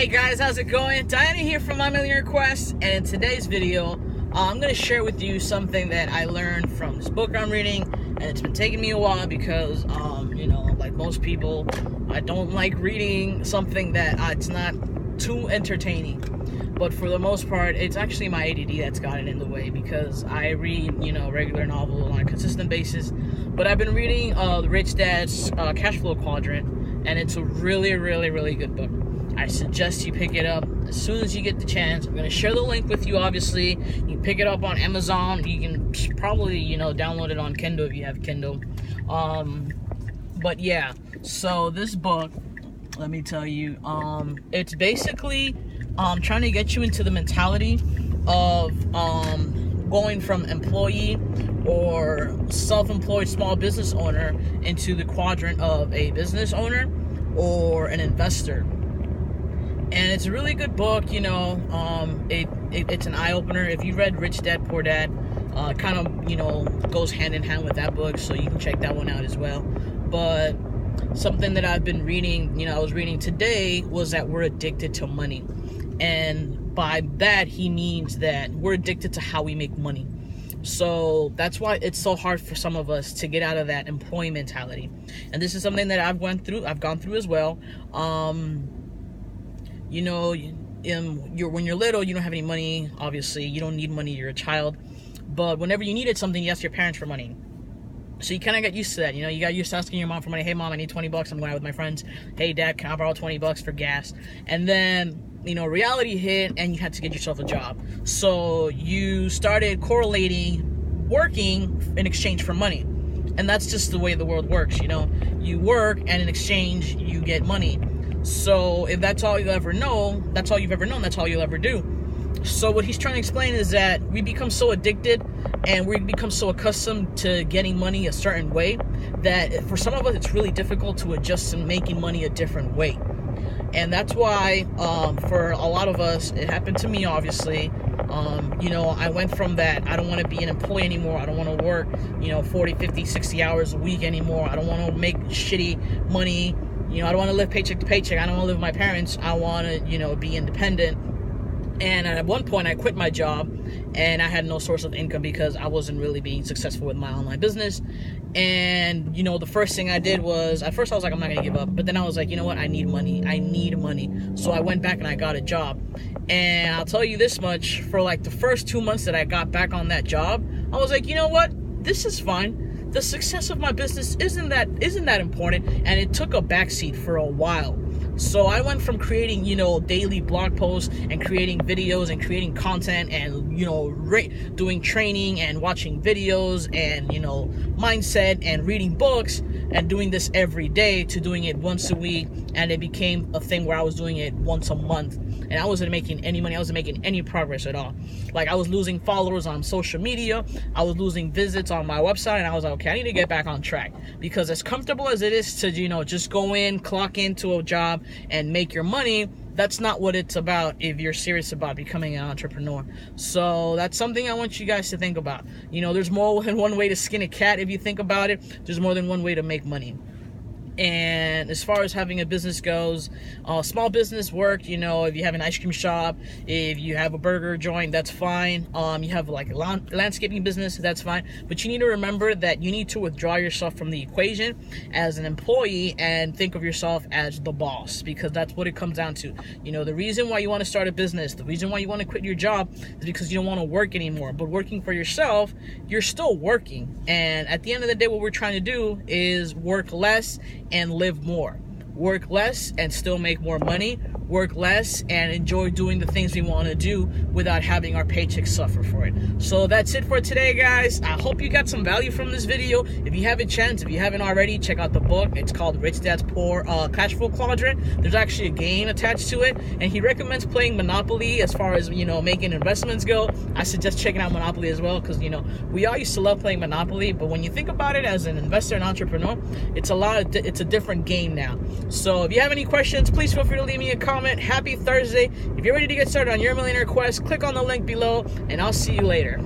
Hey guys, how's it going? Diana here from My Millionaire Quest, and in today's video, I'm going to share with you something that I learned from this book I'm reading, and it's been taking me a while because, like most people, I don't like reading something that it's not too entertaining. But for the most part, it's actually my ADD that's gotten in the way because I read, regular novels on a consistent basis. But I've been reading the Rich Dad's Cash Flow Quadrant, and it's a really, really, really good book. I suggest you pick it up as soon as you get the chance. I'm going to share the link with you, obviously. You can pick it up on Amazon. You can probably, download it on Kindle if you have Kindle. But yeah, so this book, let me tell you, it's basically trying to get you into the mentality of going from employee or self-employed small business owner into the quadrant of a business owner or an investor. And it's a really good book, it's an eye-opener. If you read Rich Dad, Poor Dad, kind of, goes hand in hand with that book, so you can check that one out as well. But something that I've been reading, I was reading today, was that we're addicted to money. And by that, he means that we're addicted to how we make money. So that's why it's so hard for some of us to get out of that employee mentality. And this is something that I've gone through as well. When you're little, you don't have any money. Obviously, you don't need money. You're a child. But whenever you needed something, you ask your parents for money. So you kind of got used to that. You got used to asking your mom for money. Hey, mom, I need $20. I'm going out with my friends. Hey, dad, can I borrow $20 for gas? And then, reality hit and you had to get yourself a job. So you started correlating working in exchange for money. And that's just the way the world works. You work and in exchange, you get money. So if that's all you ever know, that's all you've ever known, that's all you'll ever do. So what he's trying to explain is that we become so addicted and we become so accustomed to getting money a certain way that for some of us, it's really difficult to adjust to making money a different way. And that's why, for a lot of us, it happened to me, obviously. I went from that, I don't want to be an employee anymore. I don't want to work, 40, 50, 60 hours a week anymore. I don't want to make shitty money. I don't want to live paycheck to paycheck. I don't want to live with my parents. I want to, be independent. And at one point, I quit my job, and I had no source of income because I wasn't really being successful with my online business. And, the first thing I did was, at first I was like, I'm not going to give up. But then I was like, you know what? I need money. I need money. So I went back and I got a job. And I'll tell you this much, for like the first 2 months that I got back on that job, I was like, you know what? This is fine. The success of my business isn't that important, and it took a backseat for a while. So I went from creating, daily blog posts and creating videos and creating content and, doing training and watching videos and, mindset and reading books and doing this every day to doing it once a week. And it became a thing where I was doing it once a month. And I wasn't making any money. I wasn't making any progress at all. Like, I was losing followers on social media. I was losing visits on my website. And I was like, okay, I need to get back on track. Because as comfortable as it is to, just go in, clock into a job and make your money, that's not what it's about if you're serious about becoming an entrepreneur. So that's something I want you guys to think about. There's more than one way to skin a cat if you think about it. There's more than one way to make money. And as far as having a business goes, small business work, if you have an ice cream shop, if you have a burger joint, that's fine. You have like a landscaping business, that's fine. But you need to remember that you need to withdraw yourself from the equation as an employee and think of yourself as the boss, because that's what it comes down to. The reason why you want to start a business, the reason why you want to quit your job is because you don't want to work anymore. But working for yourself, you're still working. And at the end of the day, what we're trying to do is work less and live more. Work less and still make more money. Work less and enjoy doing the things we want to do without having our paycheck suffer for it. So that's it for today, guys. I hope you got some value from this video. If you have a chance, if you haven't already, check out the book. It's called Rich Dad's Poor Cash Flow Quadrant. There's actually a game attached to it, and he recommends playing Monopoly as far as making investments go. I suggest checking out Monopoly as well, because we all used to love playing Monopoly, but when you think about it as an investor and entrepreneur, it's a different game now. So if you have any questions, please feel free to leave me a comment. Happy Thursday. If you're ready to get started on your millionaire quest, click on the link below, and I'll see you later.